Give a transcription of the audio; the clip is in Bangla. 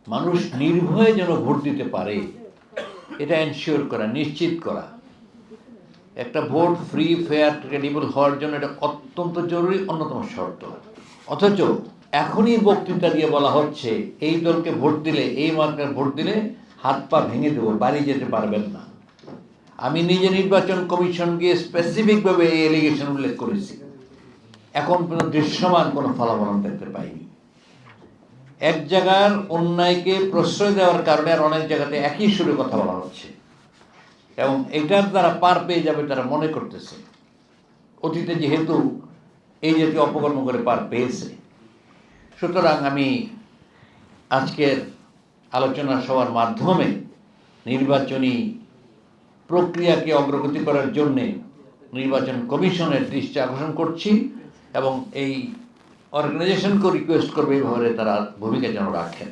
মানুষ নির্ভয়ে যেন ভোট দিতে পারে এটা এনশিওর করা, নিশ্চিত করা। একটা ভোট ফ্রি, ফেয়ার, ক্রেডিবল হওয়ার জন্য এটা অত্যন্ত জরুরি, অন্যতম শর্ত। অথচ এখনই বক্তৃতা দিয়ে বলা হচ্ছে এই দলকে ভোট দিলে, এই মার্কার ভোট দিলে হাত পা ভেঙে দেবো, বাড়ি যেতে পারবেন না। আমি নিজে নির্বাচন কমিশন গিয়ে স্পেসিফিকভাবে এই এলিগেশন উল্লেখ করেছি। এখন পর্যন্ত দৃশ্যমান কোনো ফলাফল দেখতে পাইনি। এক জায়গার অন্যায়কে প্রশ্রয় দেওয়ার কারণে আর অনেক জায়গাতে একই সুরে কথা বলা হচ্ছে এবং এটার দ্বারা পার পেয়ে যাবে তারা মনে করতেছে। অতীতে যেহেতু এই জাতীয় অপকর্ম করে পার পেয়েছে, সুতরাং আমি আজকের আলোচনা সভার মাধ্যমে নির্বাচনী প্রক্রিয়াকে অগ্রগতি করার জন্যে নির্বাচন কমিশনের দৃষ্টি আকর্ষণ করছি এবং এই অর্গানাইজেশনকে রিকোয়েস্ট করবে এইভাবে তারা ভূমিকা যেন রাখেন।